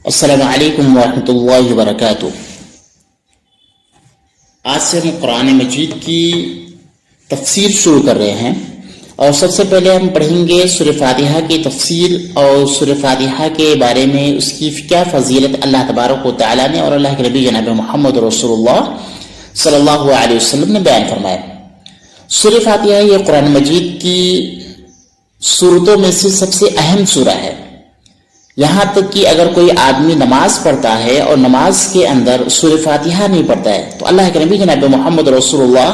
السلام علیکم ورحمۃ اللہ وبرکاتہ۔ آج سے ہم قرآن مجید کی تفسیر شروع کر رہے ہیں، اور سب سے پہلے ہم پڑھیں گے سورہ فاتحہ کی تفسیر اور سورہ فاتحہ کے بارے میں اس کی کیا فضیلت اللہ تبارک و تعالیٰ نے اور اللہ کے نبی جناب محمد رسول اللہ صلی اللہ علیہ وسلم نے بیان فرمایا۔ سورہ فاتحہ یہ قرآن مجید کی سورتوں میں سے سب سے اہم سورہ ہے، یہاں تک کہ اگر کوئی آدمی نماز پڑھتا ہے اور نماز کے اندر سورہ فاتحہ نہیں پڑھتا ہے تو اللہ کے نبی جناب محمد رسول اللہ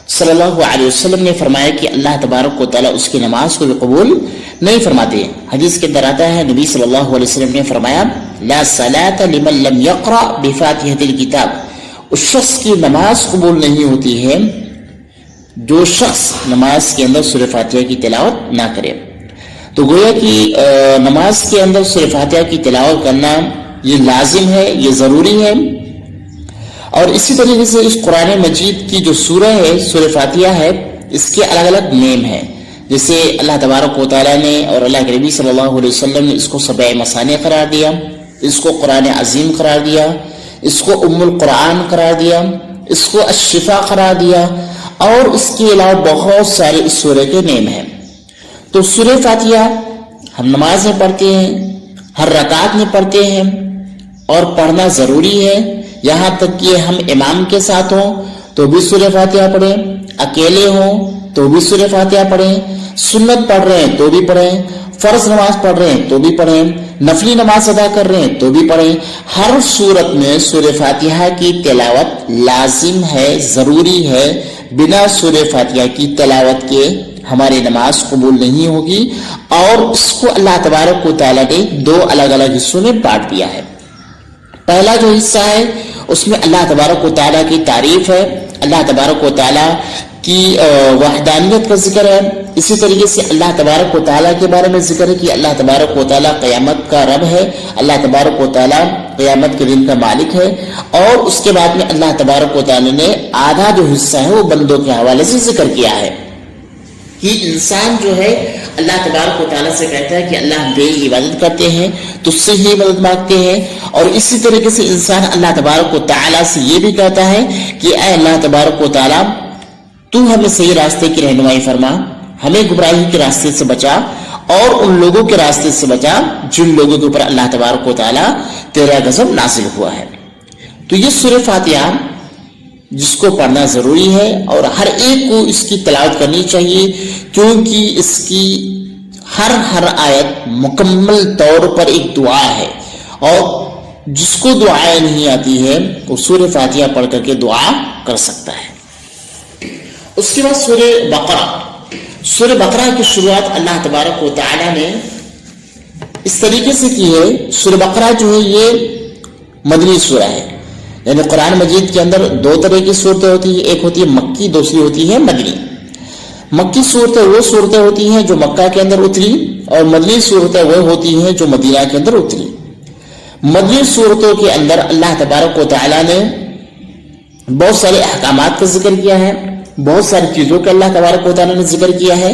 صلی اللہ علیہ وسلم نے فرمایا کہ اللہ تبارک و تعالیٰ اس کی نماز کو بھی قبول نہیں فرماتے۔ حدیث کے اندر آتا ہے، نبی صلی اللہ علیہ وسلم نے فرمایا لا صلاۃ لمن لم یقرأ بفاتحۃ الکتاب، اس شخص کی نماز قبول نہیں ہوتی ہے جو شخص نماز کے اندر سورہ فاتحہ کی تلاوت نہ کرے۔ تو گویا کہ نماز کے اندر سورہ فاتحہ کی تلاوت کرنا یہ لازم ہے، یہ ضروری ہے۔ اور اسی طریقے سے اس قرآن مجید کی جو سورہ ہے، سورہ فاتحہ ہے، اس کے الگ الگ نیم ہیں، جیسے اللہ تبارک و تعالیٰ نے اور اللہ کے نبی صلی اللہ علیہ وسلم نے اس کو سبع مثانی قرار دیا، اس کو قرآن عظیم قرار دیا، اس کو ام القرآن قرار دیا، اس کو الشفا قرار دیا، اور اس کے علاوہ بہت سارے اس سورہ کے نیم ہیں۔ تو سورہ فاتحہ ہم نماز میں پڑھتے ہیں، ہر رکعت میں پڑھتے ہیں، اور پڑھنا ضروری ہے، یہاں تک کہ ہم امام کے ساتھ ہوں تو بھی سورہ فاتحہ پڑھیں، اکیلے ہوں تو بھی سورہ فاتحہ پڑھیں، سنت پڑھ رہے ہیں تو بھی پڑھیں، فرض نماز پڑھ رہے ہیں تو بھی پڑھیں، نفلی نماز ادا کر رہے ہیں تو بھی پڑھیں۔ ہر صورت میں سورہ فاتحہ کی تلاوت لازم ہے، ضروری ہے۔ بنا سورہ فاتحہ کی تلاوت کے ہماری نماز قبول نہیں ہوگی، اور اس کو اللہ تبارک و تعالیٰ نے دو الگ الگ حصوں میں بانٹ دیا ہے۔ پہلا جو حصہ ہے اس میں اللہ تبارک و تعالیٰ کی تعریف ہے، اللہ تبارک و تعالیٰ کی وحدانیت کا ذکر ہے، اسی طریقے سے اللہ تبارک و تعالیٰ کے بارے میں ذکر ہے کہ اللہ تبارک و تعالیٰ قیامت کا رب ہے، اللہ تبارک و تعالیٰ قیامت کے دن کا مالک ہے۔ اور اس کے بعد میں اللہ تبارک و تعالیٰ نے آدھا جو حصہ ہے وہ بندوں کے حوالے سے ذکر کیا ہے کہ انسان جو ہے اللہ تبارک و تعالیٰ سے کہتا ہے کہ اللہ ہم تیری عبادت کرتے ہیں، تجھ سے ہی مدد مانگتے ہیں، اور اسی طریقے سے انسان اللہ تبارک و تعالیٰ سے یہ بھی کہتا ہے کہ اے اللہ تبارک و تعالیٰ تو ہمیں صحیح راستے کی رہنمائی فرما، ہمیں گمراہی کے راستے سے بچا، اور ان لوگوں کے راستے سے بچا جن لوگوں کے اوپر اللہ تبارک و تعالیٰ تیرا غضب نازل ہوا ہے۔ تو یہ سورہ فاتحہ جس کو پڑھنا ضروری ہے، اور ہر ایک کو اس کی تلاوت کرنی چاہیے، کیونکہ اس کی ہر آیت مکمل طور پر ایک دعا ہے، اور جس کو دعائیں نہیں آتی ہے وہ سورہ فاتحہ پڑھ کر کے دعا کر سکتا ہے۔ اس کے بعد سورہ بقرہ کی شروعات اللہ تبارک و تعالیٰ نے اس طریقے سے کی ہے۔ سورہ بقرہ جو ہے یہ مدنی سورہ ہے، یعنی قرآن مجید کے اندر دو طرح کی صورتیں ہوتی ہیں، ایک ہوتی ہے مکی، دوسری ہوتی ہے مدنی۔ مکی صورتیں وہ صورتیں ہوتی ہیں جو مکہ کے اندر اتری، اور مدنی صورتیں وہ ہوتی ہیں جو مدینہ کے اندر اتری۔ مدنی صورتوں کے اندر اللہ تبارک و تعالیٰ نے بہت سارے احکامات کا ذکر کیا ہے، بہت ساری چیزوں کا اللہ تبارک و تعالیٰ نے ذکر کیا ہے۔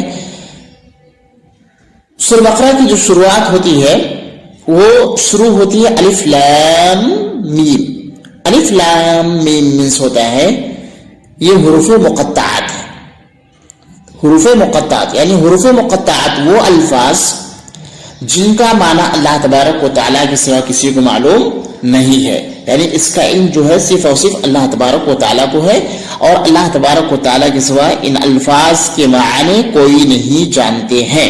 سورہ بقرہ کی جو شروعات ہوتی ہے وہ شروع ہوتی ہے الف لام میم۔ الف لام میم مینس ہوتا ہے یہ حروف مقطعات ہے۔ حروف مقطعات یعنی حروف مقطعات وہ الفاظ جن کا معنی اللہ تبارک و تعالیٰ کے سوا کسی کو معلوم نہیں ہے، یعنی اس کا علم جو ہے صرف اور صرف اللہ تبارک و تعالیٰ کو ہے، اور اللہ تبارک و تعالیٰ کے سوا ان الفاظ کے معنی کوئی نہیں جانتے ہیں۔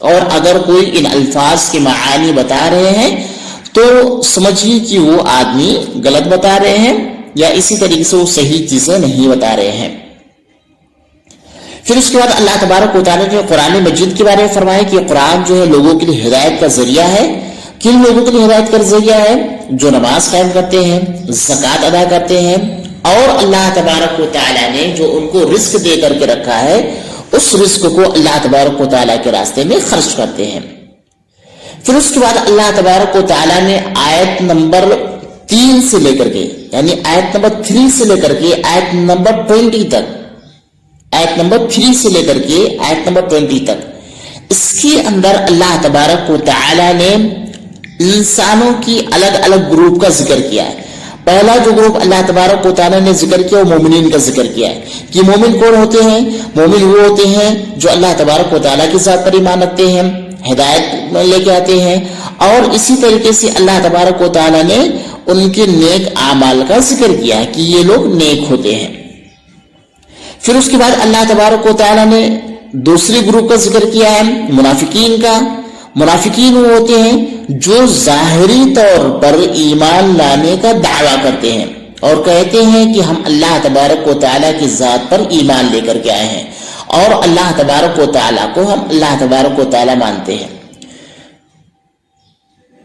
اور اگر کوئی ان الفاظ کے معنی بتا رہے ہیں تو سمجھیے کہ وہ آدمی غلط بتا رہے ہیں، یا اسی طریقے سے وہ صحیح چیزیں نہیں بتا رہے ہیں۔ پھر اس کے بعد اللہ تبارک و تعالیٰ نے قرآن مجید کے بارے میں فرمایا کہ قرآن جو ہے لوگوں کے لیے ہدایت کا ذریعہ ہے۔ کن لوگوں کے لیے ہدایت کا ذریعہ ہے؟ جو نماز قائم کرتے ہیں، زکوٰۃ ادا کرتے ہیں، اور اللہ تبارک و تعالیٰ نے جو ان کو رزق دے کر کے رکھا ہے اس رزق کو اللہ تبارک و تعالیٰ کے راستے میں خرچ کرتے ہیں۔ پھر اس کے بعد اللہ تبارک و تعالیٰ نے آیت نمبر 3 سے لے کر کے، یعنی آیت نمبر 3 سے لے کر کے آیت نمبر 20 تک، آیت نمبر 3 سے لے کر کے آیت نمبر 20 تک، اس کے اندر اللہ تبارک و تعالیٰ نے انسانوں کی الگ الگ گروپ کا ذکر کیا ہے. پہلا جو گروپ اللہ تبارک و تعالیٰ نے ذکر کیا وہ مومنین کا ذکر کیا ہے کہ مومن کون ہوتے ہیں. مومن وہ ہوتے ہیں جو اللہ تبارک و تعالیٰ کی ذات پر ایمان رکھتے ہیں, ہدایت لے کے آتے ہیں, اور اسی طریقے سے اللہ تبارک و تعالیٰ نے ان کے نیک اعمال کا ذکر کیا ہے کہ یہ لوگ نیک ہوتے ہیں. پھر اس کے بعد اللہ تبارک و تعالیٰ نے دوسری گروپ کا ذکر کیا ہے منافقین کا. منافقین وہ ہوتے ہیں جو ظاہری طور پر ایمان لانے کا دعویٰ کرتے ہیں اور کہتے ہیں کہ ہم اللہ تبارک و تعالیٰ کی ذات پر ایمان لے کر کے آئے ہیں اور اللہ تبارک و تعالیٰ کو ہم اللہ تبارک و تعالیٰ مانتے ہیں.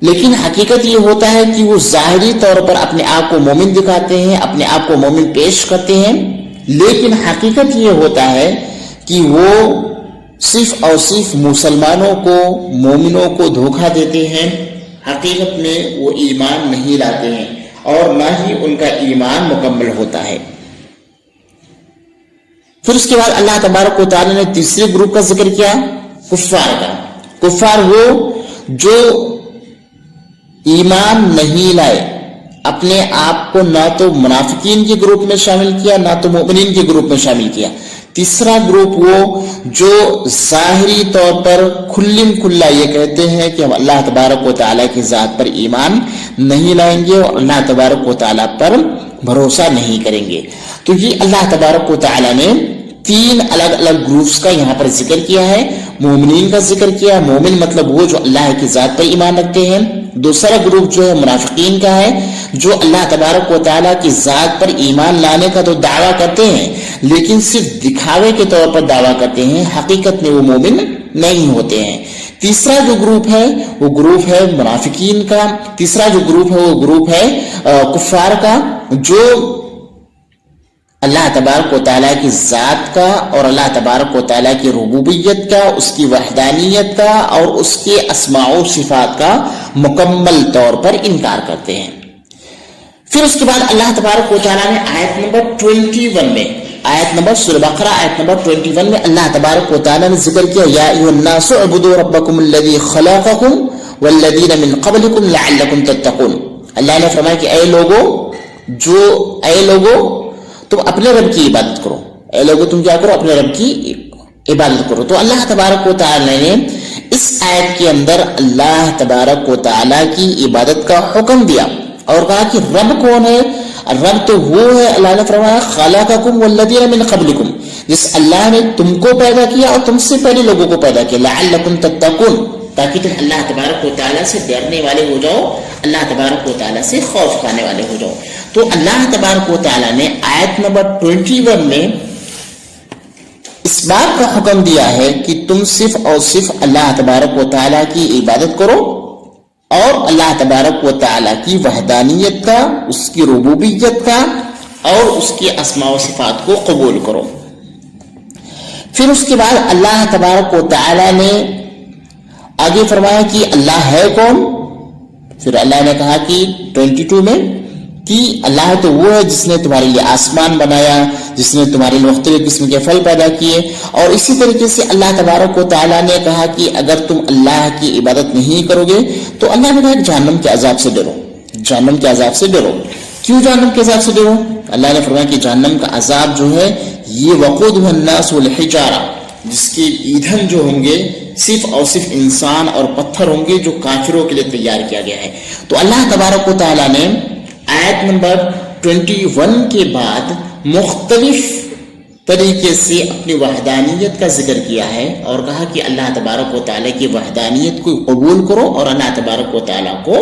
لیکن حقیقت یہ ہوتا ہے کہ وہ ظاہری طور پر اپنے آپ کو مومن دکھاتے ہیں, اپنے آپ کو مومن پیش کرتے ہیں, لیکن حقیقت یہ ہوتا ہے کہ وہ صرف اور صرف مسلمانوں کو, مومنوں کو دھوکہ دیتے ہیں. حقیقت میں وہ ایمان نہیں لاتے ہیں اور نہ ہی ان کا ایمان مکمل ہوتا ہے. پھر اس کے بعد اللہ تبارک و تعالیٰ نے تیسرے گروپ کا ذکر کیا کفار کا. کفار وہ جو ایمان نہیں لائے, اپنے آپ کو نہ تو منافقین کے گروپ میں شامل کیا نہ تو مومنین کے گروپ میں شامل کیا. تیسرا گروپ وہ جو ظاہری طور پر کھلم کھلا یہ کہتے ہیں کہ ہم اللہ تبارک و تعالیٰ کی ذات پر ایمان نہیں لائیں گے اور اللہ تبارک و تعالیٰ پر بھروسہ نہیں کریں گے. تو یہ اللہ تبارک و تعالیٰ نے تین الگ الگ گروپس کا یہاں پر ذکر کیا ہے. مومنین کا ذکر کیا, مومن مطلب وہ جو اللہ کی ذات پر ایمان رکھتے ہیں. دوسرا گروپ جو ہے منافقین کا ہے جو اللہ تبارک و تعالیٰ کی ذات پر ایمان لانے کا تو دعویٰ کرتے ہیں لیکن صرف دکھاوے کے طور پر دعویٰ کرتے ہیں, حقیقت میں وہ مومن نہیں ہوتے ہیں. تیسرا جو گروپ ہے وہ گروپ ہے منافقین کا. تیسرا جو گروپ ہے وہ گروپ ہے کفار کا جو اللہ تبارک و تعالیٰ کی ذات کا اور اللہ تبارک و تعالیٰ کی ربوبیت کا, اس کی وحدانیت کا اور اس کے اسماء و صفات کا مکمل طور پر انکار کرتے ہیں. پھر اس کے بعد اللہ تبارک و تعالیٰ نے آیت نمبر 21 میں, آیت نمبر سورہ بقرہ آیت نمبر 21 میں اللہ تبارک و تعالیٰ نے ذکر کیا یا ایھا الناس اعبدوا ربکم الذی خلقکم والذین من قبلکم لعلکم تتقون. اللہ نے فرمایا کہ اے لوگو تم اپنے رب کی عبادت کرو. اے لوگو تم کیا کرو, اپنے رب کی عبادت کرو. تو اللہ تبارک و تعالیٰ نے اس آیت کے اندر اللہ تبارک و تعالیٰ کی عبادت کا حکم دیا اور کہا کہ رب کون ہے. رب تو وہ ہے, اللہ نے فرمایا خلقکم والذین من قبلکم, جس اللہ نے تم کو پیدا کیا اور تم سے پہلے لوگوں کو پیدا کیا, لعلکم تتقون, تاکہ تم اللہ تبارک و تعالیٰ سے ڈرنے والے ہو جاؤ, اللہ تبارک و تعالیٰ سے خوف کھانے والے ہو جاؤ. تو اللہ تبارک و تعالیٰ نے آیت نمبر 21 میں اس بات کا حکم دیا ہے کہ تم صرف اور صرف اللہ تبارک و تعالیٰ کی عبادت کرو اور اللہ تبارک و تعالیٰ کی وحدانیت کا, اس کی ربوبیت کا اور اس کی اسماء و صفات کو قبول کرو. پھر اس کے بعد اللہ تبارک و تعالیٰ نے آگے فرمایا کہ اللہ ہے کون. پھر اللہ نے کہا کہ 22 میں کہ اللہ تو وہ ہے جس نے تمہارے لیے آسمان بنایا, جس نے تمہارے لیے مختلف قسم کے پھل پیدا کیے. اور اسی طریقے سے اللہ تبارک و تعالیٰ نے کہا کہ اگر تم اللہ کی عبادت نہیں کرو گے تو اللہ نے کہا کہ جہنم کے عذاب سے ڈرو, جہنم کے عذاب سے ڈرو. کیوں جہنم کے عذاب سے ڈرو؟ اللہ نے فرمایا کہ جہنم کا عذاب جو ہے یہ وقودہ الناس والحجارہ, جس کے ایندھن جو ہوں گے صرف اور صرف انسان اور پتھر ہوں گے جو کافروں کے لیے تیار کیا گیا ہے. تو اللہ تبارک و تعالیٰ نے آیت نمبر 21 کے بعد مختلف طریقے سے اپنی وحدانیت کا ذکر کیا ہے اور کہا کہ اللہ تبارک و تعالیٰ کی وحدانیت کو قبول کرو اور اللہ تبارک و تعالیٰ کو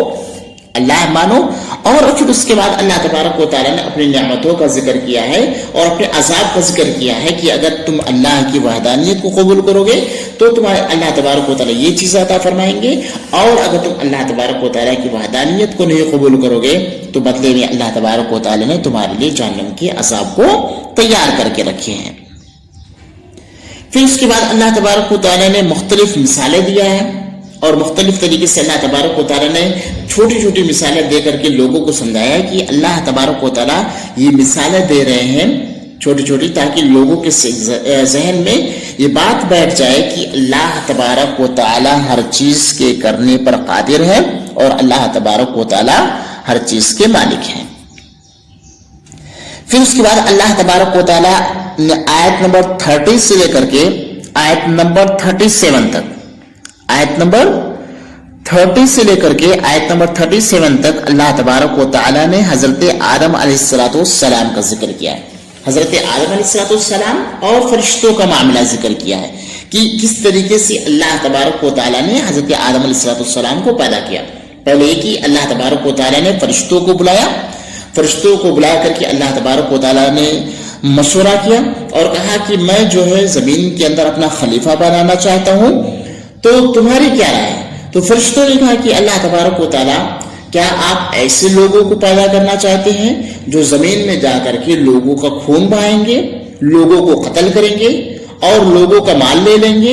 اللہ مانو. اور پھر اس کے بعد اللہ تبارک و تعالیٰ نے اپنی نعمتوں کا ذکر کیا ہے اور اپنے عذاب کا ذکر کیا ہے کہ اگر تم اللہ کی وحدانیت کو قبول کرو گے تو تمہارے اللہ تبارک و تعالیٰ یہ چیز عطا فرمائیں گے, اور اگر تم اللہ تبارک و تعالیٰ کی وحدانیت کو نہیں قبول کرو گے تو بدلے میں اللہ تبارک و تعالیٰ نے تمہارے لیے جہنم کے عذاب کو تیار کر کے رکھے ہیں. پھر اس کے بعد اللہ تبارک و تعالیٰ نے مختلف مثالیں دیا ہے اور مختلف طریقے سے اللہ تبارک و تعالیٰ نے چھوٹی چھوٹی مثالیں دے کر کے لوگوں کو سمجھایا کہ اللہ تبارک و تعالیٰ یہ مثالیں دے رہے ہیں چھوٹی چھوٹی، تاکہ لوگوں کے ذہن میں یہ بات بیٹھ جائے کہ اللہ تبارک و تعالی ہر چیز کے کرنے پر قادر ہے اور اللہ تبارک و تعالی ہر چیز کے مالک ہیں۔ پھر اس کے بعد اللہ تبارک و تعالی نے آیت نمبر 30 سے لے کر کے آیت نمبر 37 تک، آیت نمبر 30 سے لے کر کے آیت نمبر 37 تک اللہ تبارک و تعالی نے حضرت آدم علیہ السلام کا ذکر کیا ہے۔ حضرت آدم علیہ السلام اور فرشتوں کا معاملہ ذکر کیا ہے کہ کس طریقے سے اللہ تبارک و تعالی نے حضرت آدم علیہ السلام کو پیدا کیا۔ پہلے یہ کہ اللہ تبارک و تعالی نے فرشتوں کو بلایا، فرشتوں کو بلا کر کے اللہ تبارک و تعالی نے مشورہ کیا اور کہا کہ میں جو ہے زمین کے اندر اپنا خلیفہ بنانا چاہتا ہوں، تو تمہاری کیا رائے ہے؟ تو فرشتوں نے کہا کہ اللہ تبارک و تعالی کیا آپ ایسے لوگوں کو پیدا کرنا چاہتے ہیں جو زمین میں جا کر کے لوگوں کا خون بہائیں گے، لوگوں کو قتل کریں گے اور لوگوں کا مال لے لیں گے؟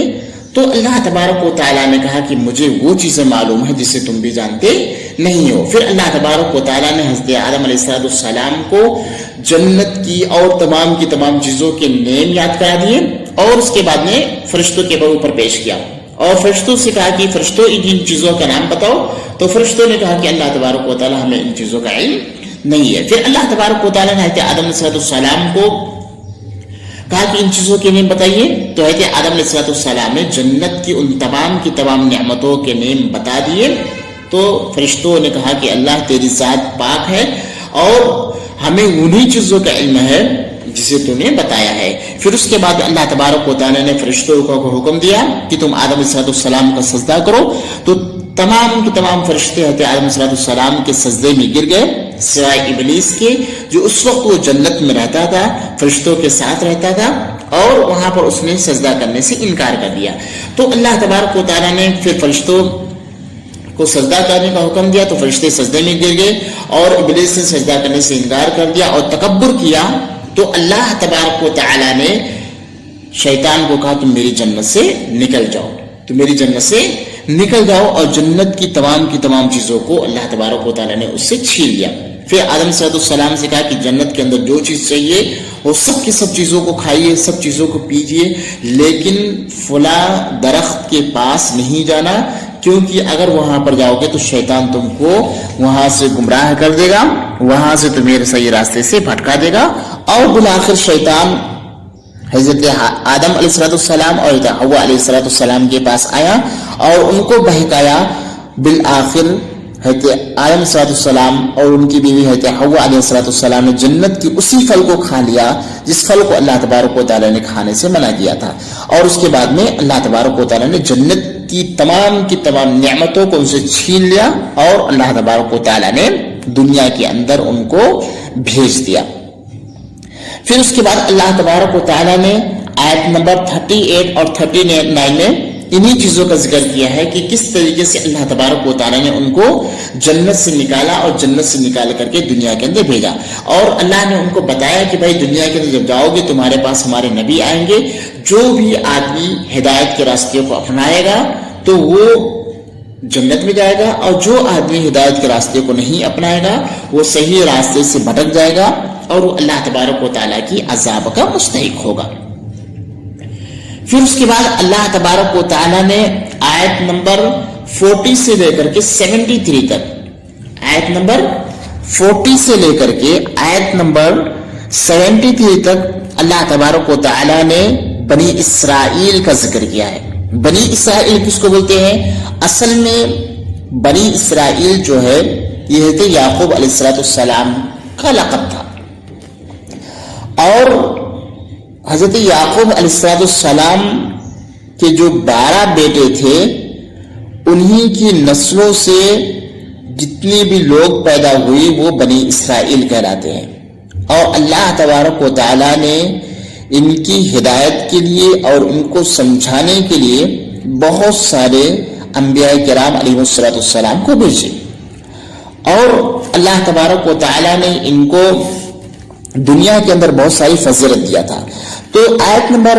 تو اللہ تبارک و تعالیٰ نے کہا کہ مجھے وہ چیزیں معلوم ہے جسے تم بھی جانتے نہیں ہو۔ پھر اللہ تبارک و تعالیٰ نے حضرت آدم علیہ السلام کو جنت کی اور تمام کی تمام چیزوں کے نیم یاد کرا دیے اور اس کے بعد نے فرشتوں کے اوپر پیش کیا اور فرشتوں سے کہا کہ فرشتوں ان چیزوں کا نام بتاؤ۔ تو فرشتوں نے کہا کہ اللہ تبارک و تعالیٰ ہمیں ان چیزوں کا علم نہیں ہے۔ پھر اللہ تبارک و تعالیٰ نے حضرت آدم علیہ السلام کو کہا کہ ان چیزوں کے نیم بتائیے۔ تو حضرت آدم علیہ السلام نے جنت کی ان تمام نعمتوں کے نیم بتا دیے۔ تو فرشتوں نے کہا کہ اللہ تیری ذات پاک ہے اور ہمیں انہی چیزوں کا علم ہے جسے تو نے بتایا ہے۔ پھر اس کے بعد اللہ تبارک و تعالیٰ نے فرشتوں کو حکم دیا کہ تم آدم علیہ السلام کا سجدہ کرو۔ تو تمام کے تمام فرشتے حضرت آدم علیہ السلام کے سجدے میں گر گئے سوائے ابلیس کے، جو اس وقت وہ جنت میں رہتا تھا، فرشتوں کے ساتھ رہتا تھا اور وہاں پر اس نے سجدہ کرنے سے انکار کر دیا۔ تو اللہ تبارک و تعالیٰ نے پھر فرشتوں کو سجدہ کرنے کا حکم دیا، تو فرشتے سجدے میں گر گئے اور ابلیس نے سجدہ کرنے سے انکار کر دیا اور تکبر کیا۔ تو اللہ تبارک و تعالیٰ نے شیطان کو کہا تم میری جنت سے نکل جاؤ، تم میری جنت سے نکل جاؤ، اور جنت کی تمام چیزوں کو اللہ تبارک و تعالیٰ نے اس سے چھین لیا۔ پھر آدم علیہ السلام سے کہا کہ جنت کے اندر جو چیز چاہیے وہ سب کی سب چیزوں کو کھائیے، سب چیزوں کو پیجیے، لیکن فلاں درخت کے پاس نہیں جانا، کیونکہ اگر وہاں پر جاؤ گے تو شیطان تم کو وہاں سے گمراہ کر دے گا، وہاں سے تمہیں صحیح راستے سے بھٹکا دے گا۔ اور بالآخر شیطان حضرت آدم علیہ السلام اور حوا علیہ السلام کے پاس آیا اور ان کو بہکایا۔ بالآخر حضرت آدم علیہ السلام اور ان کی بیوی حضرت حوا علیہ السلام نے جنت کی اسی پھل کو کھا لیا جس پھل کو اللہ تبارک و تعالیٰ نے کھانے سے منع کیا تھا، اور اس کے بعد میں اللہ تبارک و تعالیٰ نے جنت کی تمام نعمتوں کو ان سے چھین لیا اور اللہ تبارک و تعالیٰ نے دنیا کے اندر ان کو بھیج دیا۔ پھر اس کے بعد اللہ تبارک و تعالیٰ نے آیت نمبر 38 اور 39 میں انہی چیزوں کا ذکر کیا ہے کہ کس طریقے سے اللہ تبارک و تعالیٰ نے ان کو جنت سے نکالا اور جنت سے نکال کر کے دنیا کے اندر بھیجا، اور اللہ نے ان کو بتایا کہ بھائی دنیا کے اندر جب جاؤ گے تمہارے پاس ہمارے نبی آئیں گے، جو بھی آدمی ہدایت کے راستے کو اپنائے گا تو وہ جنت میں جائے گا، اور جو آدمی ہدایت کے راستے کو نہیں اپنائے گا وہ صحیح راستے سے بھٹک جائے گا اور وہ اللہ تبارک و تعالیٰ کی عذاب کا مستحق ہوگا۔ پھر اس کے بعد اللہ تبارک و تعالیٰ نے آیت نمبر 40 سے لے کر کے 73 تک، آیت نمبر 40 سے لے کر کے آیت نمبر 73 تک اللہ تبارک و تعالیٰ نے بنی اسرائیل کا ذکر کیا ہے۔ بنی اسرائیل کس کو بولتے ہیں؟ اصل میں بنی اسرائیل جو ہے یہ حضرت یعقوب علیہ السلام کا لقب تھا، اور حضرت یعقوب علیہ السلام کے جو 12 بیٹے تھے انہی کی نسلوں سے جتنے بھی لوگ پیدا ہوئے وہ بنی اسرائیل کہلاتے ہیں، اور اللہ تبارک و تعالیٰ نے ان کی ہدایت کے لیے اور ان کو سمجھانے کے لیے بہت سارے انبیاء کرام علیہ السلام کو بھیجے، اور اللہ تبارک و تعالیٰ نے ان کو دنیا کے اندر بہت ساری فضیلت دیا تھا۔ تو آیت نمبر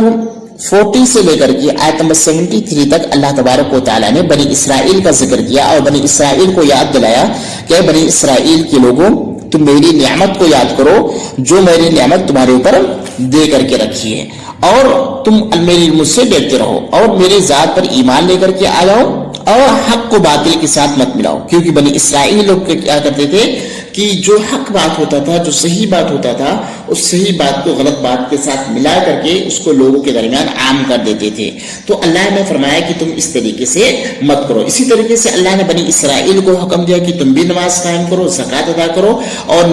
40 سے لے کر کے آیت نمبر 73 تک اللہ تبارک و تعالیٰ نے بنی اسرائیل کا ذکر کیا اور بنی اسرائیل کو یاد دلایا کہ بنی اسرائیل کے لوگوں تم میری نعمت کو یاد کرو جو میری نعمت تمہارے اوپر دے کر کے رکھی ہے، اور تم میری مجھ سے ڈرتے رہو اور میرے ذات پر ایمان لے کر کے آ جاؤ اور حق کو باطل کے ساتھ مت ملاؤ. کیونکہ بنی اسرائیل لوگ کیا کرتے تھے کہ جو حق بات ہوتا تھا، جو صحیح بات ہوتا تھا، اس صحیح بات کو غلط بات کے ساتھ ملا کر کے اس کو لوگوں کے درمیان عام کر دیتے تھے. تو اللہ نے فرمایا کہ تم اس طریقے سے مت کرو. اسی طریقے سے اللہ نے بنی اسرائیل کو حکم دیا کہ تم بھی نماز قائم کرو، زکوٰۃ ادا کرو اور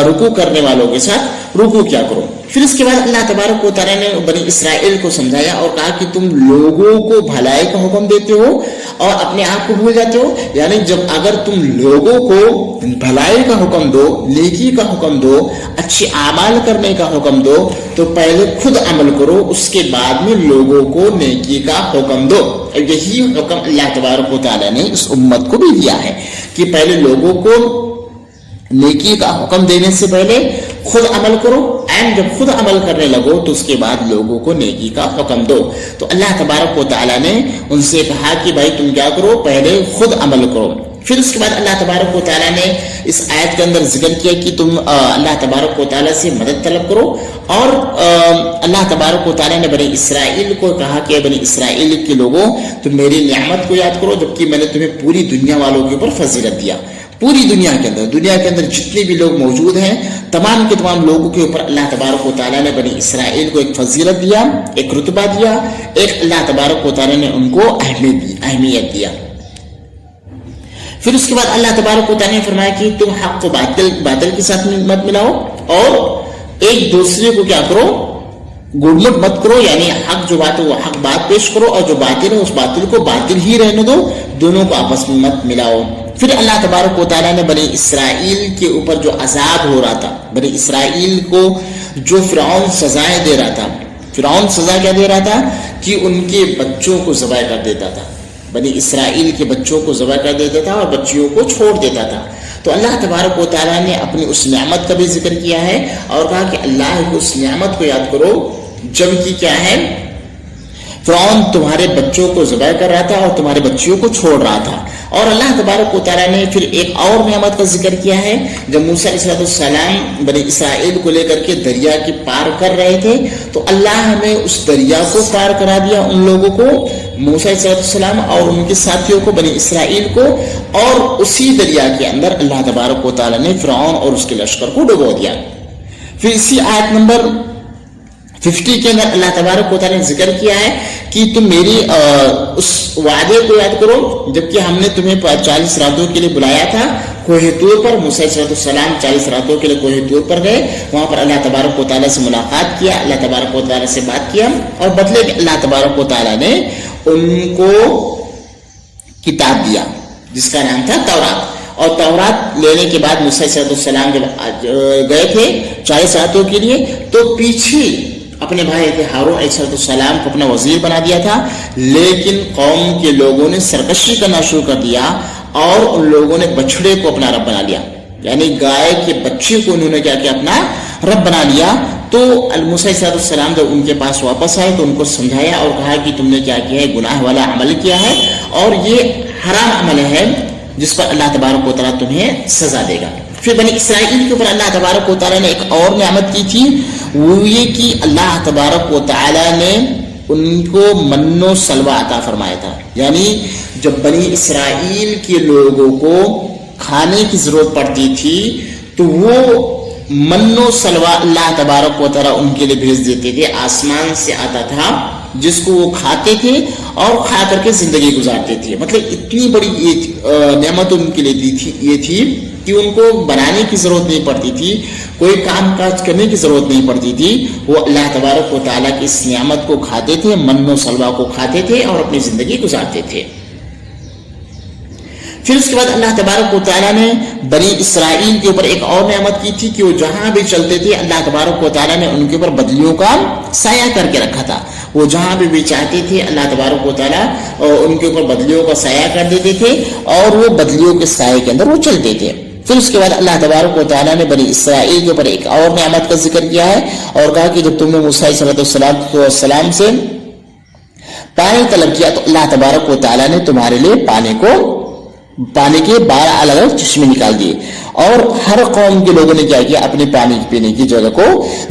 رکوع کرنے والوں کے ساتھ رکوع کیا کرو. پھر اس کے بعد اللہ تبارک و تعالیٰ نے بنی اسرائیل کو سمجھایا اور کہا کہ تم لوگوں کو بھلائی کا حکم دیتے ہو اور اپنے آپ کو بھول جاتے ہو. یعنی جب اگر تم لوگوں کو بھلائی کا حکم دو، نیکی کا حکم دو، اچھے اعمال کرنے کا حکم دو، تو پہلے خود عمل کرو، اس کے بعد میں لوگوں کو نیکی کا حکم دو. یہی حکم اللہ تبارک و تعالیٰ نے اس امت کو بھی دیا ہے کہ پہلے لوگوں کو نیکی کا حکم دینے سے پہلے خود عمل کرو، اینڈ جب خود عمل کرنے لگو تو اس کے بعد لوگوں کو نیکی کا حکم دو. تو اللہ تبارک و تعالیٰ نے ان سے کہا کہ بھائی تم کیا کرو، پہلے خود عمل کرو. پھر اس کے بعد اللہ تبارک و تعالیٰ نے اس آیت کے اندر ذکر کیا کہ تم اللہ تبارک و تعالیٰ سے مدد طلب کرو. اور اللہ تبارک و تعالیٰ نے بنی اسرائیل کو کہا کہ بنی اسرائیل کے لوگوں تم میری نعمت کو یاد کرو جبکہ میں نے تمہیں پوری دنیا والوں کے اوپر فضیلت دیا. پوری دنیا کے اندر جتنے بھی لوگ موجود ہیں تمام کے تمام لوگوں کے اوپر اللہ تبارک و تعالیٰ نے بنی اسرائیل کو ایک فضیلت دیا، ایک رتبہ دیا، ایک اللہ تبارک و تعالیٰ نے ان کو اہمیت دیا. پھر اس کے بعد اللہ تبارک و تعالیٰ نے فرمایا کہ تم حق کو باطل کے ساتھ مت ملاؤ اور ایک دوسرے کو کیا کرو، گڑمٹ مت کرو. یعنی حق جو بات ہے وہ حق بات پیش کرو اور جو باطل ہے اس باطل کو باطل ہی رہنے دو، دونوں کو آپس میں مت ملاؤ. پھر اللہ تبارک و تعالیٰ نے بنی اسرائیل کے اوپر جو عذاب ہو رہا تھا، بنی اسرائیل کو جو فرعون سزائیں دے رہا تھا، فرعون سزا کیا دے رہا تھا کہ ان کے بچوں کو ذبح کر دیتا تھا، بنی اسرائیل کے بچوں کو ذبح کر دیتا تھا اور بچیوں کو چھوڑ دیتا تھا. تو اللہ تبارک و تعالیٰ نے اپنی اس نعمت کا بھی ذکر کیا ہے اور کہا کہ اللہ کی اس نعمت کو یاد کرو جب کہ کیا ہے فرعون تمہارے بچوں کو ذبح کر رہا تھا اور تمہارے بچیوں کو چھوڑ رہا تھا. اور اللہ تبارک و تعالیٰ نے پھر ایک اور نعمت کا ذکر کیا ہے جب موسیٰ علیہ السلام بنی اسرائیل کو لے کر کے دریا کے پار کر رہے تھے تو اللہ نے اس دریا کو پار کرا دیا ان لوگوں کو، موسیٰ علیہ السلام اور ان کے ساتھیوں کو، بنی اسرائیل کو، اور اسی دریا کے اندر اللہ تبارک و تعالیٰ نے فرعون اور اس کے لشکر کو ڈبو دیا. پھر اسی آیت نمبر 50 کے اندر اللہ تبارک و تعالیٰ نے ذکر کیا ہے کہ تم میری اس وعدے کو یاد کرو جبکہ ہم نے تمہیں 40 راتوں کے لیے بلایا تھا کوہ طور پر. موسیٰ علیہ السلام 40 راتوں کے لیے کوہ طور پر گئے، وہاں پر اللہ تبارک و تعالیٰ سے ملاقات کیا، اللہ تبارک و تعالیٰ سے بات کیا اور بدلے میں اللہ تبارک و تعالیٰ نے ان کو کتاب دیا جس کا نام تھا تورات. اور تورات لینے کے بعد موسیٰ علیہ السلام جب گئے تھے 40 راتوں کے لیے تو پیچھے اپنے بھائی تھے ہارون علیہ السلام کو اپنا وزیر بنا دیا تھا، لیکن قوم کے لوگوں نے سرکشی کرنا شروع کر دیا اور ان لوگوں نے بچڑے کو اپنا رب بنا لیا. یعنی گائے کے بچے کو انہوں نے کیا کیا اپنا رب بنا لیا. تو موسیٰ علیہ السلام جب ان کے پاس واپس آئے تو ان کو سمجھایا اور کہا کہ تم نے کیا کیا ہے، گناہ والا عمل کیا ہے اور یہ حرام عمل ہے جس پر اللہ تبارک و تعالیٰ تمہیں سزا دے گا. پھر بنی اسرائیل کے اوپر اللہ تبارک و تعالیٰ نے ایک اور نعمت کی تھی، وہ یہ کہ اللہ تبارک و تعالیٰ نے ان کو من و سلوہ عطا فرمایا تھا. یعنی جب بنی اسرائیل کے لوگوں کو کھانے کی ضرورت پڑتی تھی تو وہ من و سلوہ اللہ تبارک و تعالیٰ ان کے لیے بھیج دیتے تھے، آسمان سے آتا تھا جس کو وہ کھاتے تھے اور کھا کر کے زندگی گزارتے تھے. مطلب اتنی بڑی نعمت ان کے لیے یہ تھی کہ ان کو بنانے کی ضرورت نہیں پڑتی تھی، کوئی کام کاج کرنے کی ضرورت نہیں پڑتی تھی. وہ اللہ تبارک و تعالیٰ کی اس نعمت کو کھاتے تھے، من و سلوہ کو کھاتے تھے اور اپنی زندگی گزارتے تھے. پھر اس کے بعد اللہ تبارک و تعالیٰ نے بنی اسرائیل کے اوپر ایک اور نعمت کی تھی کہ وہ جہاں بھی چلتے تھے اللہ تبارک و تعالیٰ نے ان کے اوپر بدلیوں کا سایہ کر کے رکھا تھا. وہ جہاں بھی چاہتے تھے اللہ تبارک و تعالیٰ ان کے اوپر بدلیوں کا سایہ کر دیتے تھے اور وہ بدلیوں کے سائے کے اندر وہ چلتے تھے. پھر اس کے بعد اللہ تبارک و تعالیٰ نے بنی اسرائیل کے اوپر ایک اور نعمت کا ذکر کیا ہے اور کہا کہ جب تم نے موسیٰ علیہ السلام سے پانی طلب کیا تو اللہ تبارک و تعالیٰ نے تمہارے لیے پانی کو پانی کے 12 الگ الگ چشمے نکال دیے، اور ہر قوم کے لوگوں نے کیا کیا، اپنے پانی پینے کی جگہ کو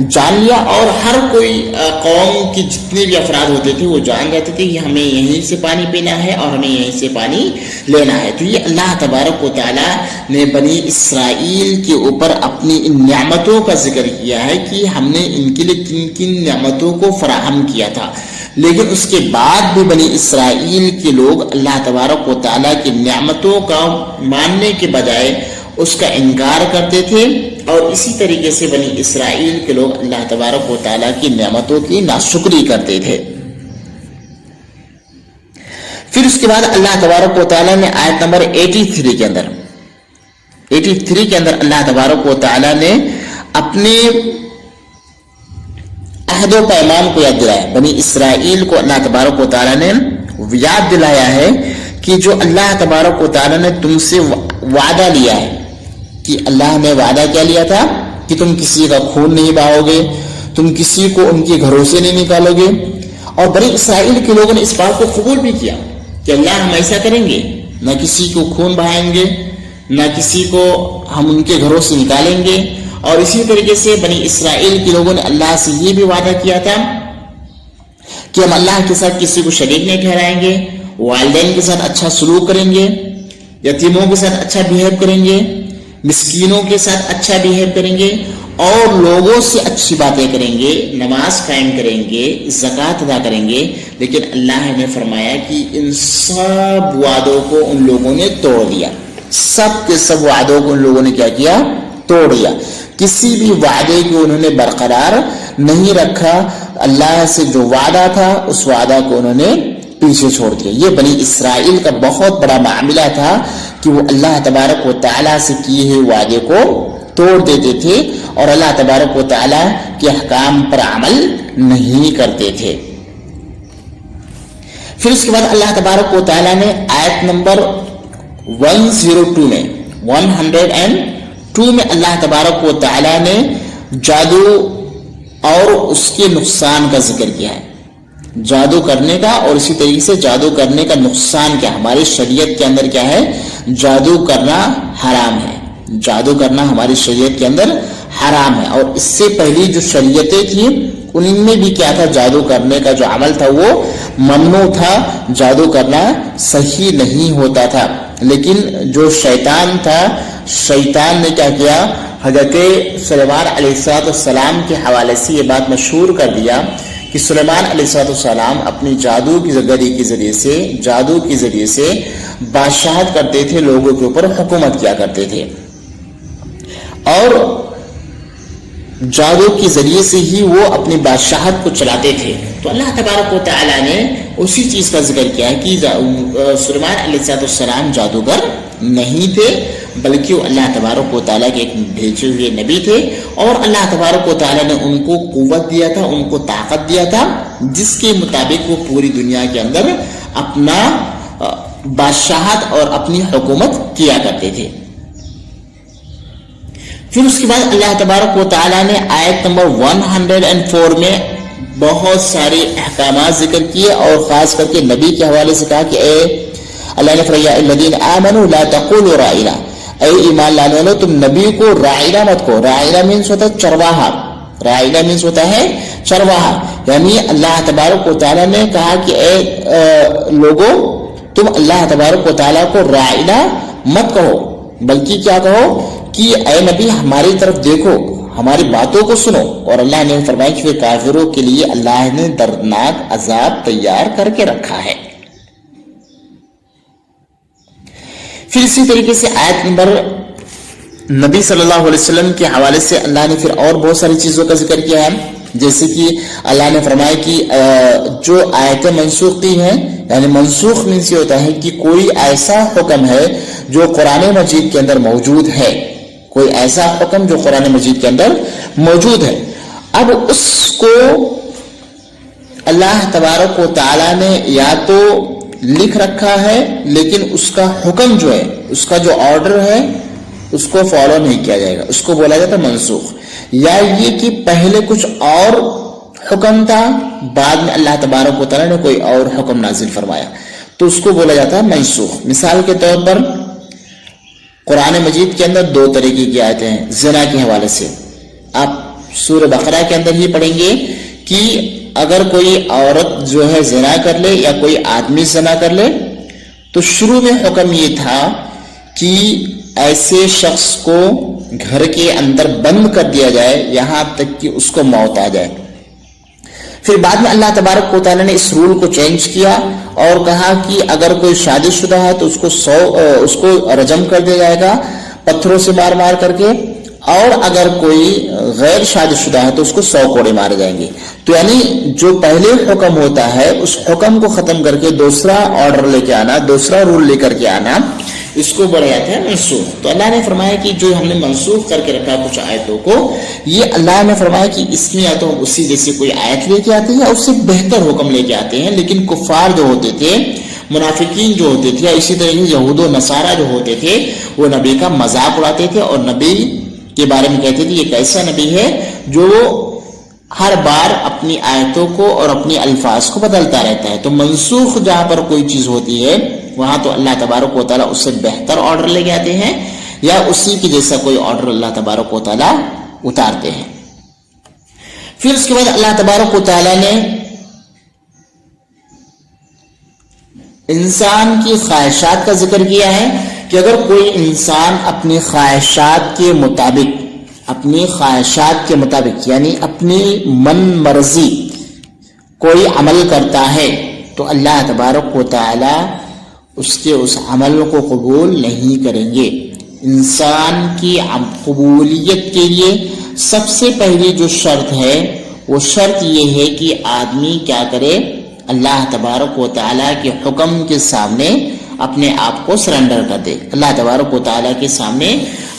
جان لیا، اور ہر کوئی قوم کی جتنے بھی افراد ہوتے تھے وہ جان جاتے تھے کہ ہمیں یہیں سے پانی پینا ہے اور ہمیں یہیں سے پانی لینا ہے۔ تو یہ اللہ تبارک و تعالیٰ نے بنی اسرائیل کے اوپر اپنی ان نعمتوں کا ذکر کیا ہے کہ ہم نے ان کے لیے کن کن نعمتوں کو فراہم کیا تھا، لیکن اس کے بعد بھی بنی اسرائیل کے لوگ اللہ تبارک و تعالیٰ کی نعمتوں کا ماننے کے بجائے اس کا انکار کرتے تھے، اور اسی طریقے سے بنی اسرائیل کے لوگ اللہ تبارک و تعالیٰ کی نعمتوں کی ناشکری کرتے تھے۔ پھر اس کے بعد اللہ تبارک و تعالیٰ نے آیت نمبر 83 کے اندر اللہ تبارک و تعالیٰ نے اپنے عہد و پیمان کو یاد دلایا۔ بنی اسرائیل کو اللہ تبارک و تعالیٰ نے یاد دلایا ہے کہ جو اللہ تبارک و تعالیٰ نے تم سے وعدہ لیا ہے، کہ اللہ نے وعدہ کیا لیا تھا کہ تم کسی کا خون نہیں بہاؤ گے، تم کسی کو ان کے گھروں سے نہیں نکالو گے، اور بنی اسرائیل کے لوگوں نے اس بات کو قبول بھی کیا کہ اللہ ہم ایسا کریں گے، نہ کسی کو خون بہائیں گے، نہ کسی کو ہم ان کے گھروں سے نکالیں گے۔ اور اسی طریقے سے بنی اسرائیل کے لوگوں نے اللہ سے یہ بھی وعدہ کیا تھا کہ ہم اللہ کے ساتھ کسی کو شریک نہیں ٹھہرائیں گے، والدین کے ساتھ اچھا سلوک کریں گے، یتیموں کے ساتھ اچھا بیہیو کریں گے، مسکینوں کے ساتھ اچھا بیہیو کریں گے، اور لوگوں سے اچھی باتیں کریں گے، نماز قائم کریں گے، زکوٰۃ ادا کریں گے۔ لیکن اللہ نے فرمایا کہ ان سب وعدوں کو ان لوگوں نے توڑ دیا، سب کے سب وعدوں کو ان لوگوں نے کیا کیا، توڑ دیا۔ کسی بھی وعدے کو انہوں نے برقرار نہیں رکھا، اللہ سے جو وعدہ تھا اس وعدہ کو انہوں نے پیچھے چھوڑ دیا۔ یہ بنی اسرائیل کا بہت بڑا معاملہ تھا کہ وہ اللہ تبارک و تعالیٰ سے کیے ہوئے وعدے کو توڑ دیتے تھے اور اللہ تبارک و تعالیٰ کے احکام پر عمل نہیں کرتے تھے۔ پھر اس کے بعد اللہ تبارک و تعالیٰ نے آیت نمبر 102 میں اللہ تبارک و تعالیٰ نے جادو اور اس کے نقصان کا ذکر کیا ہے، جادو کرنے کا، اور اسی طریقے سے جادو کرنے کا نقصان کیا، ہماری شریعت کے اندر کیا ہے، جادو کرنا حرام ہے، جادو کرنا ہماری شریعت کے اندر حرام ہے۔ اور اس سے پہلی جو شریعتیں تھیں ان میں بھی کیا تھا، جادو کرنے کا جو عمل تھا وہ ممنوع تھا، جادو کرنا صحیح نہیں ہوتا تھا۔ لیکن جو شیطان تھا، شیطان نے کیا کیا، حضرت سلیمان علیہ السلام کے حوالے سے یہ بات مشہور کر دیا کہ سلیمان علیہ السلام اپنی جادو کے ذریعے سے بادشاہت کرتے تھے، لوگوں کے اوپر حکومت کیا کرتے تھے، اور جادو کے ذریعے سے ہی وہ اپنی بادشاہت کو چلاتے تھے۔ تو اللہ تبارک و تعالیٰ نے اسی چیز کا ذکر کیا ہے کہ سلیمان علیہ السلام جادوگر نہیں تھے، بلکہ وہ اللہ تبارک و تعالیٰ کے ایک بھیجے ہوئے نبی تھے، اور اللہ تبارک و تعالیٰ نے ان کو قوت دیا تھا، ان کو طاقت دیا تھا، جس کے مطابق وہ پوری دنیا کے اندر اپنا بادشاہت اور اپنی حکومت کیا کرتے تھے۔ پھر اس کے بعد اللہ تبارک و تعالیٰ نے آیت نمبر 104 میں بہت سارے احکامات ذکر کیے، اور خاص کر کے نبی کے حوالے سے کہا کہ اے اللہ نے فرمایا الذین آمنوا لا تقولوا راعنا، اے ایمان لانے والو تم نبی کو راعنا مت کہو۔ راعنا مینس ہوتا ہے چرواہا، راعنا مینس ہوتا ہے چرواہا، یعنی اللہ تبارک و تعالیٰ نے کہا کہ اے لوگو تم اللہ تبارک و تعالیٰ کو راعنا مت کہو، بلکہ کیا کہو کہ اے نبی ہماری طرف دیکھو، ہماری باتوں کو سنو۔ اور اللہ نے فرمایا کہ پھر کافروں کے لیے اللہ نے دردناک عذاب تیار کر کے رکھا ہے۔ پھر اسی طریقے سے آیت نمبر نبی صلی اللہ علیہ وسلم کے حوالے سے اللہ نے پھر اور بہت ساری چیزوں کا ذکر کیا ہے، جیسے کہ اللہ نے فرمایا کہ جو آیتیں منسوخ کی ہیں، یعنی منسوخ من سے ہوتا ہے کہ کوئی ایسا حکم ہے جو قرآن مجید کے اندر موجود ہے، کوئی ایسا حکم جو قرآن مجید کے اندر موجود ہے، اب اس کو اللہ تبارک و تعالیٰ نے یا تو لکھ رکھا ہے، لیکن اس کا حکم جو ہے، اس کا جو آرڈر ہے اس کو فالو نہیں کیا جائے گا، اس کو بولا جاتا ہے منسوخ، یا یہ کہ پہلے کچھ اور حکم تھا، بعد میں اللہ تبارک و تعالیٰ نے کوئی اور حکم نازل فرمایا، تو اس کو بولا جاتا ہے منسوخ۔ مثال کے طور پر قرآن مجید کے اندر 2 طریقے کی آیتیں ہیں زنا کے حوالے سے. آپ سورہ بقرہ کے اندر ہی پڑھیں گے کہ اگر کوئی عورت جو ہے زنا کر لے یا کوئی آدمی زنا کر لے تو شروع میں حکم یہ تھا کہ ایسے شخص کو گھر کے اندر بند کر دیا جائے یہاں تک کہ اس کو موت آ جائے. پھر بعد میں اللہ تبارک و تعالیٰ نے اس رول کو چینج کیا اور کہا کہ اگر کوئی شادی شدہ ہے تو اس کو رجم کر دیا جائے گا پتھروں سے مار مار کر کے, اور اگر کوئی غیر شادی شدہ ہے تو اس کو 100 کوڑے مارے جائیں گے. تو یعنی جو پہلے حکم ہوتا ہے اس حکم کو ختم کر کے دوسرا آرڈر لے کے آنا, دوسرا رول لے کر کے آنا, اس کو بڑھ جاتا ہے منسوخ. تو اللہ نے فرمایا کہ جو ہم نے منسوخ کر کے رکھا کچھ آیتوں کو, یہ اللہ نے فرمایا کہ اس میں یا تو اسی جیسے کوئی آیت لے کے آتے ہیں یا اس سے بہتر حکم لے کے آتے ہیں. لیکن کفار جو ہوتے تھے, منافقین جو ہوتے تھے, اسی طرح یہود و نصارہ جو ہوتے تھے, وہ نبی کا مذاق اڑاتے تھے اور نبی کے بارے میں کہتے تھے یہ کیسا نبی ہے جو ہر بار اپنی آیتوں کو اور اپنی الفاظ کو بدلتا رہتا ہے. تو منسوخ جہاں پر کوئی چیز ہوتی ہے وہاں تو اللہ تبارک و تعالیٰ اس سے بہتر آرڈر لے کے آتے ہیں یا اسی کی جیسا کوئی آرڈر اللہ تبارک و تعالیٰ اتارتے ہیں. پھر اس کے بعد اللہ تبارک و تعالیٰ نے انسان کی خواہشات کا ذکر کیا ہے کہ اگر کوئی انسان اپنی خواہشات کے مطابق یعنی اپنی من مرضی کوئی عمل کرتا ہے تو اللہ تبارک و تعالی اس عمل کو قبول نہیں کریں گے. انسان کی قبولیت کے لیے سب سے پہلی جو شرط ہے وہ شرط یہ ہے کہ آدمی کیا کرے, اللہ تبارک و تعالیٰ کے حکم کے سامنے اپنے آپ کو سرنڈر کر دے, اللہ تبارک و تعالیٰ کے سامنے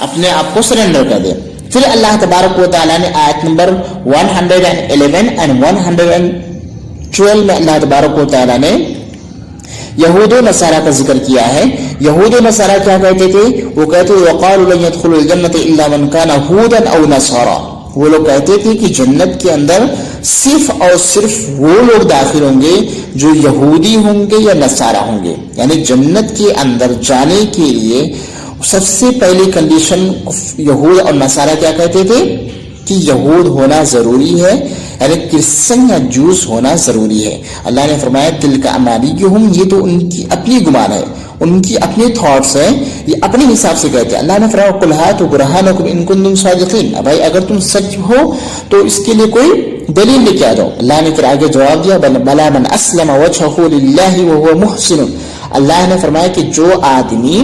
اپنے آپ کو سرنڈر کر دے. پھر اللہ تبارک و تعالیٰ نے آیت نمبر 111 and 112 میں اللہ تبارک و تعالیٰ نے یہود و نصارہ کا ذکر کیا ہے. یہود و نصارہ کیا کہتے تھے؟ وہ کہتے وقالوا لن يدخلوا الجنة الا من كان هودا او نصارى. وہ لوگ کہتے تھے کہ جنت کے اندر صرف اور صرف وہ لوگ داخل ہوں گے جو یہودی ہوں گے یا نصارہ ہوں گے. یعنی جنت کے اندر جانے کے لیے سب سے پہلی کنڈیشن یہود اور نصارہ کیا کہتے تھے کہ یہود ہونا ضروری ہے, یعنی کرسچن یا جوس ہونا ضروری ہے. اللہ نے فرمایا دل کا امانیہم, یہ تو ان کی اپنی گمان ہے, ان کی اپنی تھاٹس ہیں, یہ اپنے حساب سے کہتے ہیں. اللہ نے فرمایا قل ہاتوا برہانکم ان کنتم صادقین, بھائی اگر تم سچ ہو تو اس کے لیے کوئی دلیل لے کے آ جاؤ. اللہ نے پھر آگے جواب دیا بلا من اسلم وجهه للہ وهو محسن. اللہ نے فرمایا کہ جو آدمی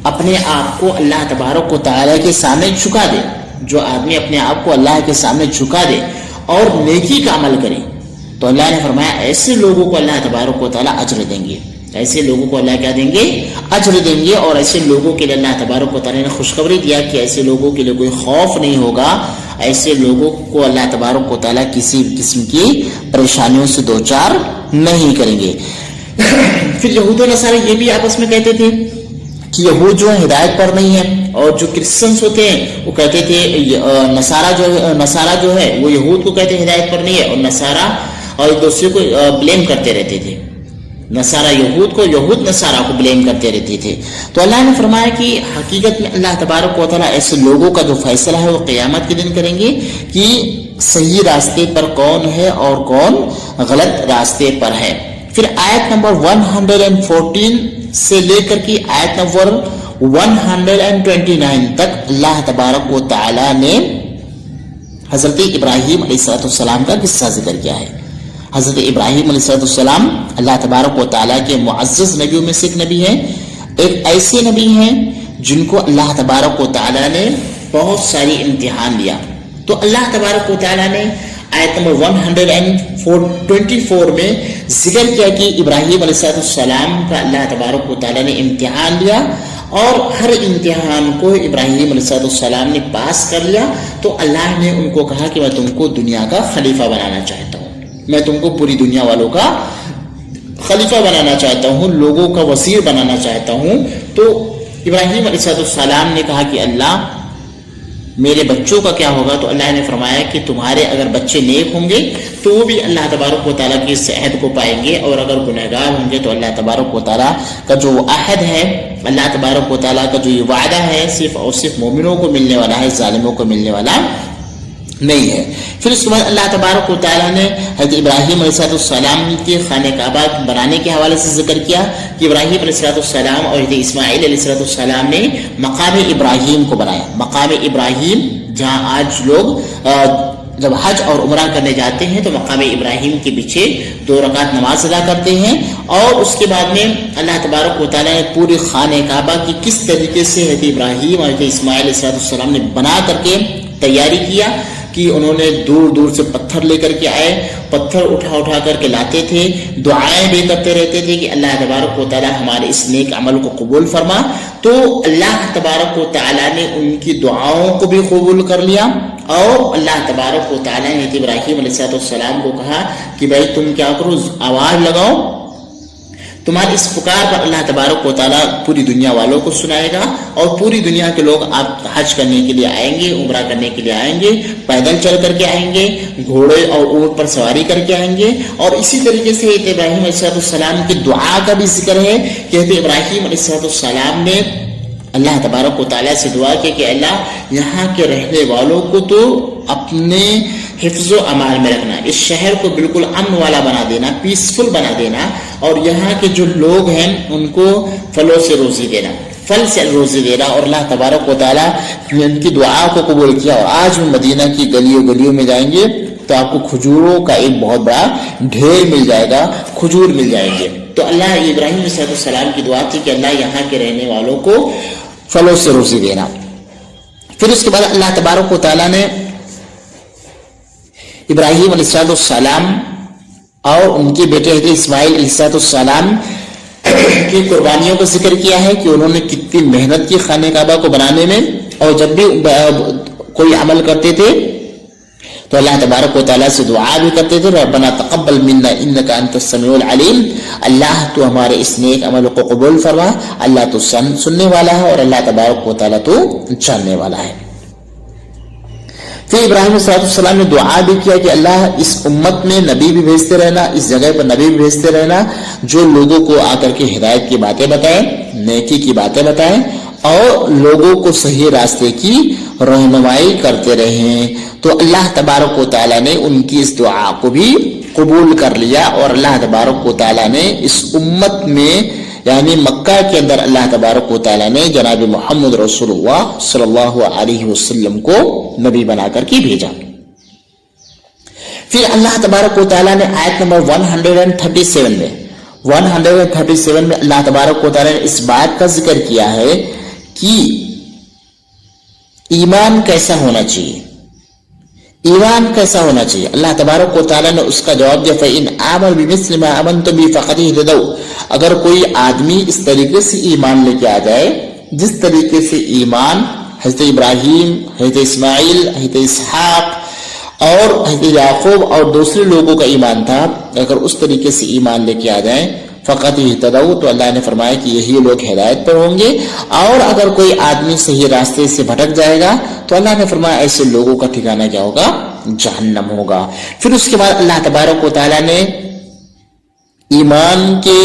اپنے آپ کو اللہ تبارک و تعالیٰ کے سامنے جھکا دے, جو آدمی اپنے آپ کو اللہ کے سامنے جھکا دے اور نیکی کا عمل کرے, تو اللہ نے فرمایا ایسے لوگوں کو اللہ تبارک و تعالیٰ اجر دیں گے. ایسے لوگوں کو اللہ کیا دیں گے؟ اجر دیں گے. اور ایسے لوگوں کے لیے اللہ تبارک و تعالیٰ نے خوشخبری دیا کہ ایسے لوگوں کے لیے کوئی خوف نہیں ہوگا, ایسے لوگوں کو اللہ تبارک و تعالیٰ کسی قسم کی پریشانیوں سے دوچار نہیں کریں گے. پھر یہود و نصارہ یہ بھی آپس میں کہتے تھے کہ یہود جو ہے ہدایت پر نہیں ہے, اور جو کرسچنس ہوتے ہیں وہ کہتے تھے نصارہ جو ہے وہ یہود کو کہتے ہیں ہدایت پر نہیں ہے, اور نصارہ اور ایک دوسرے کو بلیم کرتے رہتے تھے. نصارہ یہود کو, یہود نصارہ کو بلیم کرتے رہتے تھے. تو اللہ نے فرمایا کہ حقیقت میں اللہ تبارک و تعالیٰ ایسے لوگوں کا جو فیصلہ ہے وہ قیامت کے دن کریں گے کہ صحیح راستے پر کون ہے اور کون غلط راستے پر ہے. پھر آیت نمبر 114 سے لے کر کے آیت نمبر 129 تک اللہ تبارک و تعالیٰ نے حضرت ابراہیم علیہ السلام کا قصہ ذکر کیا ہے. حضرت ابراہیم علیہ السلام اللہ تبارک و تعالیٰ کے معزز نبیوں میں سے ایک نبی ہیں, ایک ایسے نبی ہیں جن کو اللہ تبارک و تعالیٰ نے بہت ساری امتحان لیا. تو اللہ تبارک و تعالیٰ نے آیت نمبر 124 میں ذکر کیا کہ ابراہیم علیہ السلام کا اللہ تبارک و تعالیٰ نے امتحان لیا, اور ہر امتحان کو ابراہیم علیہ السلام نے پاس کر لیا. تو اللہ نے ان کو کہا کہ میں تم کو دنیا کا خلیفہ بنانا چاہتا ہوں, میں تم کو پوری دنیا والوں کا خلیفہ بنانا چاہتا ہوں, لوگوں کا وزیر بنانا چاہتا ہوں. تو ابراہیم علیہ السلام نے کہا کہ اللہ میرے بچوں کا کیا ہوگا؟ تو اللہ نے فرمایا کہ تمہارے اگر بچے نیک ہوں گے تو وہ بھی اللہ تبارک و تعالیٰ کی اس عہد کو پائیں گے، اور اگر گنہگار ہوں گے تو اللہ تبارک و تعالیٰ کا جو عہد ہے، اللہ تبارک و تعالیٰ کا جو یہ وعدہ ہے، صرف اور صرف مومنوں کو ملنے والا ہے، ظالموں کو ملنے والا نہیں ہے۔ پھر اس کے بعد اللہ تبارک و تعالیٰ نے حضرت ابراہیم علیہ السلام کے خانہ کعبہ بنانے کے حوالے سے ذکر کیا کہ ابراہیم علیہ السلام اور حضرت اسماعیل علیہ السلام نے مقام ابراہیم کو بنایا۔ مقام ابراہیم جہاں آج لوگ جب حج اور عمرہ کرنے جاتے ہیں تو مقام ابراہیم کے پیچھے 2 رکعت نماز ادا کرتے ہیں، اور اس کے بعد میں اللہ تبارک و تعالیٰ نے پوری خانہ کعبہ کی کس طریقے سے حضرت ابراہیم اور حضرت اسماعیل علیہ السلام نے بنا کر کے تیاری کیا کہ انہوں نے دور دور سے پتھر لے کر کے آئے، پتھر اٹھا کر کے لاتے تھے، دعائیں بھی کرتے رہتے تھے کہ اللہ تبارک و تعالیٰ ہمارے اس نیک عمل کو قبول فرما۔ تو اللہ تبارک و تعالیٰ نے ان کی دعاؤں کو بھی قبول کر لیا، اور اللہ تبارک و تعالیٰ نے ابراہیم علیہ السلام کو کہا کہ بھائی تم کیا کرو، آواز لگاؤ، تمہاری اس پکار پر اللہ تبارک و تعالیٰ پوری دنیا والوں کو سنائے گا، اور پوری دنیا کے لوگ آپ حج کرنے کے لیے آئیں گے، عمرہ کرنے کے لیے آئیں گے، پیدل چل کر کے آئیں گے، گھوڑے اور اونٹ پر سواری کر کے آئیں گے۔ اور اسی طریقے سے ابراہیم علیہ السلام کی دعا کا بھی ذکر ہے کہ ابراہیم علیہ السلام نے اللہ تبارک و تعالیٰ سے دعا کی کہ اللہ یہاں کے رہنے والوں کو تو اپنے حفظ و امان میں رکھنا، اس شہر کو بالکل امن والا بنا دینا، پیسفل بنا دینا، اور یہاں کے جو لوگ ہیں ان کو پھلوں سے روزی دینا، پھل سے روزی دینا۔ اور اللہ تبارک و تعالیٰ نے ان کی دعا کو قبول کیا، اور آج بھی مدینہ کی گلیوں میں جائیں گے تو آپ کو کھجوروں کا ایک بہت بڑا ڈھیر مل جائے گا، کھجور مل جائیں گے۔ تو اللہ ابراہیم علیہ السلام کی دعا تھی کہ اللہ یہاں کے رہنے والوں کو پھلوں سے روزی دینا۔ پھر اس کے بعد اللہ تبارک و تعالیٰ نے ابراہیم علیہ السلام اور ان کے بیٹے حضرت اسماعیل علیہ السلام کی قربانیوں کا ذکر کیا ہے کہ انہوں نے کتنی محنت کی خانہ کعبہ کو بنانے میں، اور جب بھی کوئی عمل کرتے تھے تو اللہ تبارک و تعالیٰ سے دعا بھی کرتے تھے، ربنا تقبل منا انک انت السمیع العلیم، اللہ تو ہمارے اس نیک عمل کو قبول فرما، اللہ تو سننے والا ہے اور اللہ تبارک و تعالیٰ تو جاننے والا ہے۔ پھر ابراہیم علیہ السلام نے دعا بھی کیا کہ اللہ اس امت میں نبی بھی بھیجتے رہنا، اس جگہ پر نبی بھی بھیجتے رہنا جو لوگوں کو آ کر کے ہدایت کی باتیں بتائیں، نیکی کی باتیں بتائیں، اور لوگوں کو صحیح راستے کی رہنمائی کرتے رہیں۔ تو اللہ تبارک و تعالیٰ نے ان کی اس دعا کو بھی قبول کر لیا، اور اللہ تبارک و تعالیٰ نے اس امت میں یعنی مکہ کے اندر اللہ تبارک و تعالیٰ نے جناب محمد رسول اللہ صلی اللہ علیہ وسلم کو نبی بنا کر کے بھیجا۔ پھر اللہ تبارک و تعالیٰ نے آیت نمبر 137 میں اللہ تبارک و تعالیٰ نے اس بات کا ذکر کیا ہے کہ ایمان کیسا ہونا چاہیے، ایمان کیسا ہونا چاہیے۔ اللہ تبارک و تعالیٰ نے اس کا جواب دیا فَإِنْ آمَنُوا بِمِثْلِ مَا آمَنْتُمْ بِهِ فَقَدِ اهْتَدَوْا، اگر کوئی آدمی اس طریقے سے ایمان لے کے آ جائے جس طریقے سے ایمان حضرت ابراہیم، حضرت اسماعیل، حضرت اسحاق اور حضرت یعقوب اور دوسرے لوگوں کا ایمان تھا، اگر اس طریقے سے ایمان لے کے آ جائیں فقط اہتدوا، تو اللہ نے فرمایا کہ یہی لوگ ہدایت پر ہوں گے۔ اور اگر کوئی آدمی صحیح راستے سے بھٹک جائے گا تو اللہ نے فرمایا ایسے لوگوں کا ٹھکانہ کیا ہوگا؟ جہنم ہوگا۔ پھر اس کے بعد اللہ تبارک و تعالیٰ نے ایمان کے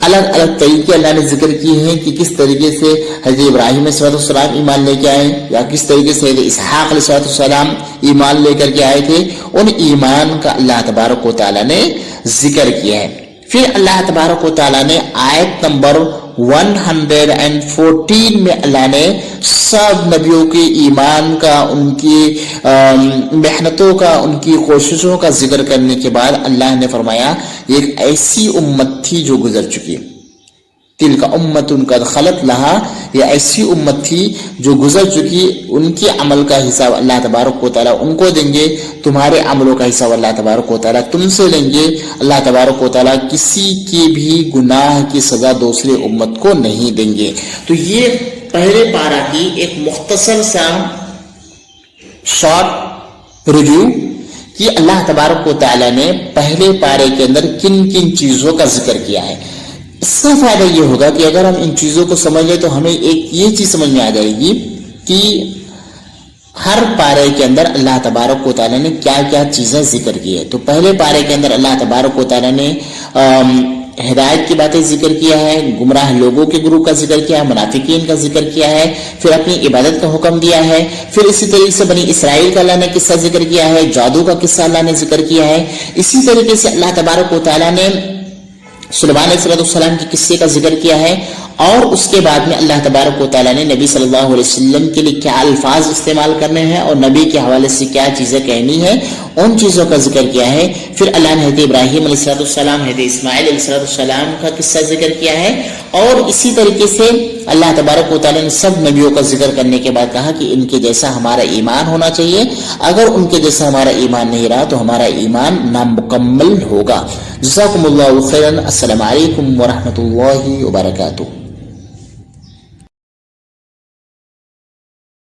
الگ الگ طریقے اللہ نے ذکر کیے ہیں کہ کس طریقے سے حضرت ابراہیم علیہ السلام ایمان لے کے آئے، یا کس طریقے سے حضرت اسحاق علیہ السلام ایمان لے کر کے آئے تھے، ان ایمان کا اللہ تبارک و تعالیٰ نے ذکر کیا ہے۔ پھر اللہ تبارک و تعالیٰ نے آیت نمبر 114 میں اللہ نے سب نبیوں کے ایمان کا، ان کی محنتوں کا، ان کی کوششوں کا ذکر کرنے کے بعد اللہ نے فرمایا ایک ایسی امت تھی جو گزر چکی، تلک امت قد خلت لہا، یہ ایسی امت تھی جو گزر چکی، ان کے عمل کا حساب اللہ تبارک و تعالیٰ ان کو دیں گے، تمہارے عملوں کا حساب اللہ تبارک و تعالیٰ تم سے لیں گے۔ اللہ تبارک و تعالیٰ کسی کے بھی گناہ کی سزا دوسرے امت کو نہیں دیں گے۔ تو یہ پہلے پارہ کی ایک مختصر سا شارٹ ریویو کہ اللہ تبارک و تعالیٰ نے پہلے پارے کے اندر کن کن چیزوں کا ذکر کیا ہے۔ اس کا فائدہ یہ ہوگا کہ اگر ہم ان چیزوں کو سمجھ لیں تو ہمیں ایک یہ چیز سمجھ میں آ جائے گی کہ ہر پارے کے اندر اللہ تبارک و تعالیٰ نے کیا کیا چیزیں ذکر کی ہے. تو پہلے پارے کے اندر اللہ تبارک و تعالیٰ نے ہدایت کی باتیں ذکر کیا ہے، گمراہ لوگوں کے گروہ کا ذکر کیا ہے، منافقین کا ذکر کیا ہے، پھر اپنی عبادت کا حکم دیا ہے، پھر اسی طریقے سے بنی اسرائیل کا اللہ نے قصہ ذکر کیا ہے، جادو کا قصہ اللہ نے ذکر کیا ہے. اسی طریقے سے اللہ تبارک و تعالیٰ نے سلیمان علیہ السلام کے قصے کا ذکر کیا ہے، اور اس کے بعد میں اللہ تبارک و تعالیٰ نے نبی صلی اللہ علیہ وسلم کے لیے کیا الفاظ استعمال کرنے ہیں اور نبی کے حوالے سے کیا چیزیں کہنی ہیں، ان چیزوں کا ذکر کیا ہے. پھر اللہ نے حضرت ابراہیم علیہ السلام، حضرت اسماعیل علیہ السلام کا قصہ ذکر کیا ہے، اور اسی طریقے سے اللہ تبارک و تعالیٰ نے سب نبیوں کا ذکر کرنے کے بعد کہا کہ ان کے جیسا ہمارا ایمان ہونا چاہیے، اگر ان کے جیسا ہمارا ایمان نہیں رہا تو ہمارا ایمان نامکمل ہوگا. جزاکم اللہ خیرا. السلام علیکم ورحمۃ اللہ وبرکاتہ.